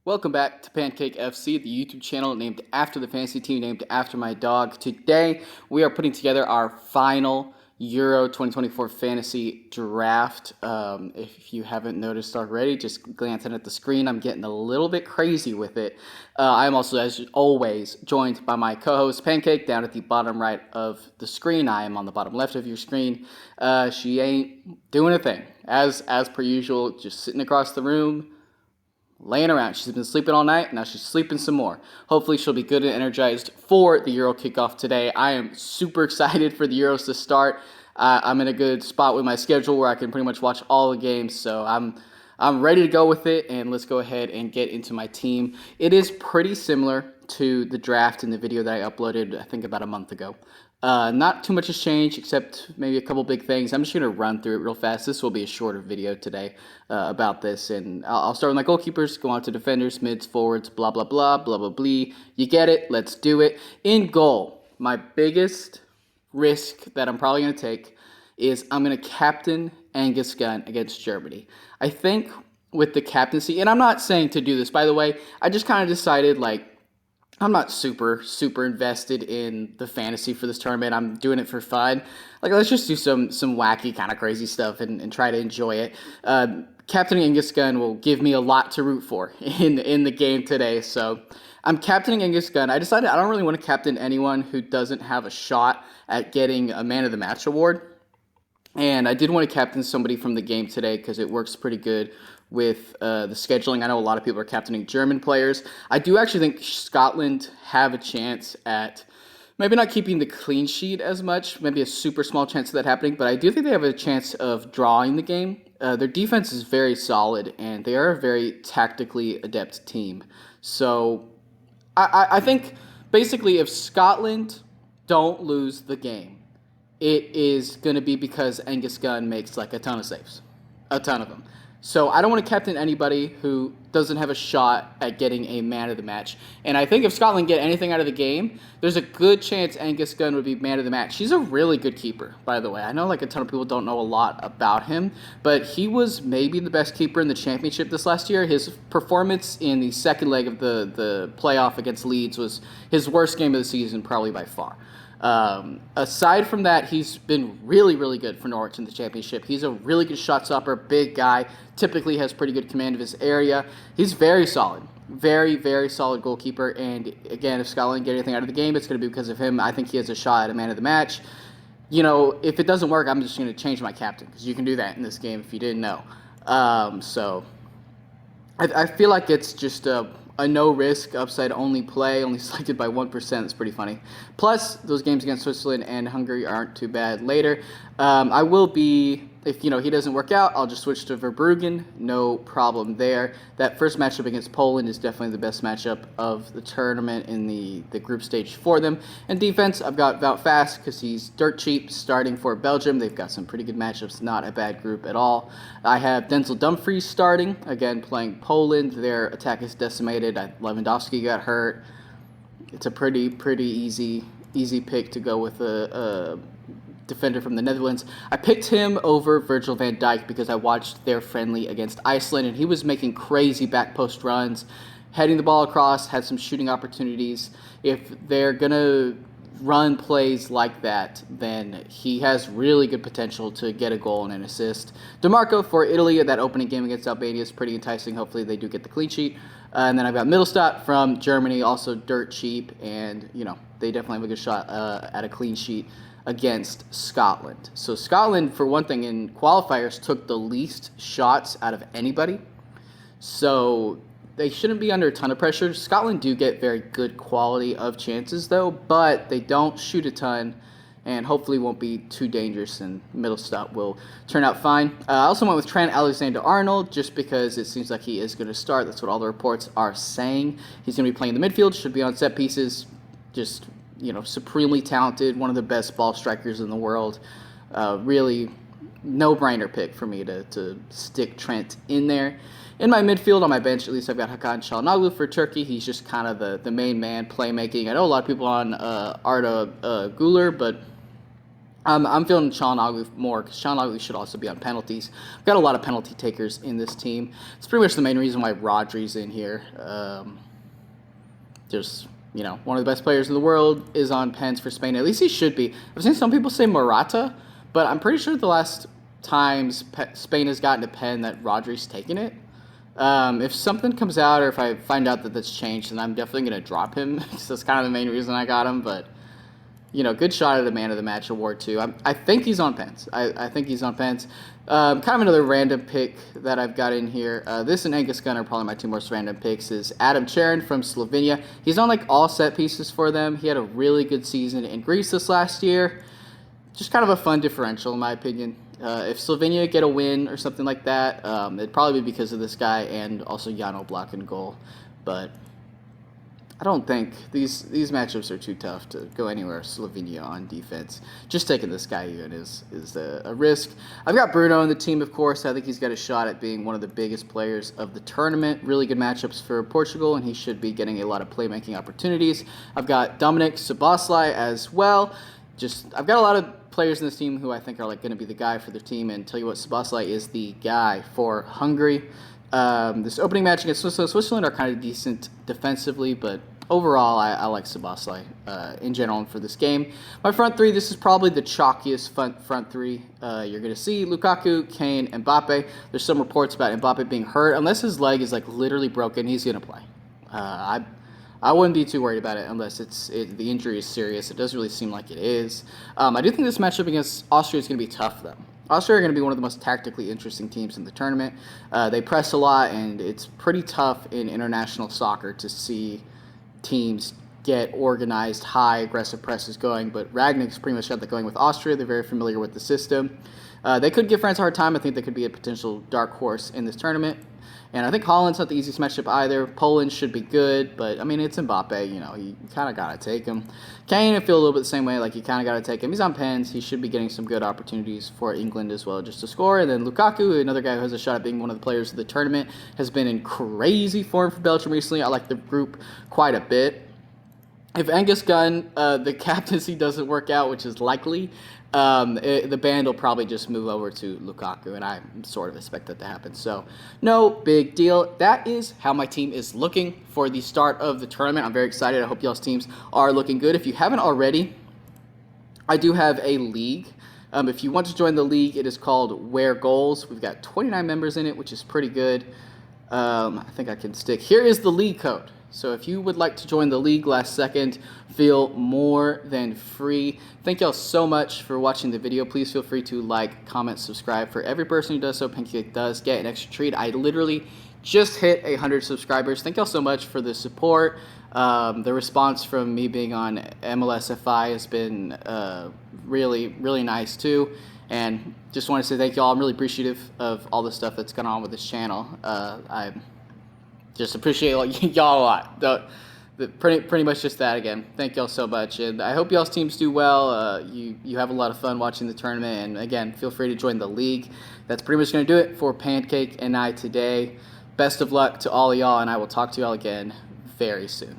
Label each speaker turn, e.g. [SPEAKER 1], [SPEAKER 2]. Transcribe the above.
[SPEAKER 1] Welcome back to Pancake FC, the YouTube channel named after the fantasy team, named after my dog. Today, we are putting together our final Euro 2024 fantasy draft. If you haven't noticed already, just glancing at the screen, I'm getting a little bit crazy with it. I'm also, as always, joined by my co-host Pancake down at the bottom right of the screen. I am on the bottom left of your screen. She ain't doing a thing, as per usual, just sitting across the room, laying around. She's been sleeping all night. Now she's sleeping some more. Hopefully she'll be good and energized for the Euro kickoff today. I am super excited for the Euros to start. I'm in a good spot with my schedule where I can pretty much watch all the games. So I'm ready to go with it, and let's go ahead and get into my team. It is pretty similar to the draft in the video that I uploaded, I think, about a month ago. Not too much has changed, except maybe a couple big things. I'm just going to run through it real fast. This will be a shorter video today about this, and I'll start with my goalkeepers, go on to defenders, mids, forwards, blah, blah, blah, blah, blah, blah. You get it. Let's do it. In goal, my biggest risk that I'm probably going to take is I'm going to captain Angus Gunn against Germany. I think with the captaincy, and I'm not saying to do this, by the way, I just kind of decided, I'm not super invested in the fantasy for this tournament. I'm doing it for fun. Let's just do some wacky kind of crazy stuff and try to enjoy it. Captaining Angus Gunn will give me a lot to root for in the game today. So I'm captaining Angus Gunn. I decided I don't really want to captain anyone who doesn't have a shot at getting a Man of the Match award. And I did want to captain somebody from the game today because it works pretty good with the scheduling. I know a lot of people are captaining German players. I do actually think Scotland have a chance at maybe not keeping the clean sheet as much, maybe a super small chance of that happening, but I do think they have a chance of drawing the game. Their defense is very solid, and they are a very tactically adept team. So I think basically if Scotland don't lose the game, it is going to be because Angus Gunn makes a ton of saves. A ton of them. So I don't want to captain anybody who doesn't have a shot at getting a man of the match. And I think if Scotland get anything out of the game, there's a good chance Angus Gunn would be man of the match. He's a really good keeper, by the way. I know a ton of people don't know a lot about him, but he was maybe the best keeper in the championship this last year. His performance in the second leg of the playoff against Leeds was his worst game of the season, probably by far. Aside from that, he's been really good for Norwich in the championship. He's a really good shot stopper, big guy, typically has pretty good command of his area. He's very solid, very solid goalkeeper. And again, if Scotland get anything out of the game, it's going to be because of him. I think he has a shot at a man of the match. If it doesn't work, I'm just going to change my captain, because you can do that in this game if you didn't know. So I feel like it's just a no-risk, upside-only play, only selected by 1%. It's pretty funny. Plus, those games against Switzerland and Hungary aren't too bad later. I will be, if he doesn't work out, I'll just switch to Verbruggen. No problem there. That first matchup against Poland is definitely the best matchup of the tournament in the group stage for them. And defense, I've got Wout Fast because he's dirt cheap, starting for Belgium. They've got some pretty good matchups, not a bad group at all. I have Denzel Dumfries starting, again playing Poland. Their attack is decimated. Lewandowski got hurt. It's a pretty easy pick to go with a defender from the Netherlands. I picked him over Virgil van Dijk because I watched their friendly against Iceland, and he was making crazy back post runs, heading the ball across, had some shooting opportunities. If they're going to run plays like that, then he has really good potential to get a goal and an assist. DeMarco for Italy, that opening game against Albania is pretty enticing. Hopefully they do get the clean sheet. And then I've got Mittelstadt from Germany, also dirt cheap, and they definitely have a good shot at a clean sheet against Scotland. So Scotland, for one thing, in qualifiers took the least shots out of anybody. So they shouldn't be under a ton of pressure. Scotland do get very good quality of chances, though, but they don't shoot a ton, and hopefully won't be too dangerous, and Mittelstadt will turn out fine. I also went with Trent Alexander-Arnold just because it seems like he is going to start. That's what all the reports are saying. He's going to be playing in the midfield, should be on set pieces, just supremely talented, one of the best ball strikers in the world. Really no-brainer pick for me to stick Trent in there. In my midfield, on my bench, at least I've got Hakan Çalhanoğlu for Turkey. He's just kind of the main man playmaking. I know a lot of people on Arda Güler, but I'm feeling Çalhanoğlu more because Çalhanoğlu should also be on penalties. We've got a lot of penalty takers in this team. It's pretty much the main reason why Rodri's in here. Just, one of the best players in the world is on pens for Spain. At least he should be. I've seen some people say Morata, but I'm pretty sure the last times Spain has gotten a pen that Rodri's taken it. If something comes out or if I find out that that's changed, then I'm definitely going to drop him. So that's kind of the main reason I got him, but... good shot at the Man of the Match award, too. I think he's on pens. I think he's on pens. Kind of another random pick that I've got in here. This and Angus Gunn are probably my two most random picks, is Adam Charin from Slovenia. He's on, all set pieces for them. He had a really good season in Greece this last year. Just kind of a fun differential, in my opinion. If Slovenia get a win or something like that, it'd probably be because of this guy and also Jan Oblak in goal. But... I don't think these matchups are too tough to go anywhere. Slovenia on defense. Just taking this guy even is a risk. I've got Bruno in the team, of course. I think he's got a shot at being one of the biggest players of the tournament. Really good matchups for Portugal, and he should be getting a lot of playmaking opportunities. I've got Dominik Szoboszlai as well. I've got a lot of players in this team who I think are going to be the guy for their team, and tell you what, Szoboszlai is the guy for Hungary. This opening match against Switzerland. Switzerland are kind of decent defensively, but overall, I like Szoboszlai in general for this game. My front three, this is probably the chalkiest front three you're going to see. Lukaku, Kane, Mbappe. There's some reports about Mbappe being hurt. Unless his leg is literally broken, he's going to play. I wouldn't be too worried about it unless the injury is serious. It doesn't really seem like it is. I do think this matchup against Austria is going to be tough, though. Austria are going to be one of the most tactically interesting teams in the tournament. They press a lot, and it's pretty tough in international soccer to see teams get organized, high, aggressive presses going. But Ragnick's pretty much got that going with Austria. They're very familiar with the system. They could give France a hard time. I think they could be a potential dark horse in this tournament. And I think Holland's not the easiest matchup either. Poland should be good, but, it's Mbappe. You kind of got to take him. Kane, I feel a little bit the same way. You kind of got to take him. He's on pens. He should be getting some good opportunities for England as well just to score. And then Lukaku, another guy who has a shot at being one of the players of the tournament, has been in crazy form for Belgium recently. I like the group quite a bit. If Angus Gunn, the captaincy doesn't work out, which is likely, the band will probably just move over to Lukaku, and I sort of expect that to happen. So, no big deal. That is how my team is looking for the start of the tournament. I'm very excited. I hope y'all's teams are looking good. If you haven't already, I do have a league. If you want to join the league, it is called Where Goals. We've got 29 members in it, which is pretty good. I think I can stick. Here is the league code. So if you would like to join the league last second, feel more than free. Thank y'all so much for watching the video. Please feel free to like, comment, subscribe. For every person who does so, Pancake does get an extra treat. I literally just hit 100 subscribers. Thank y'all so much for the support. The response from me being on MLSFI has been really, really nice too. And just want to say thank y'all. I'm really appreciative of all the stuff that's gone on with this channel. I just appreciate y'all a lot. Pretty much just that again. Thank y'all so much, and I hope y'all's teams do well. You have a lot of fun watching the tournament, and again, feel free to join the league. That's pretty much going to do it for Pancake and I today. Best of luck to all of y'all, and I will talk to y'all again very soon.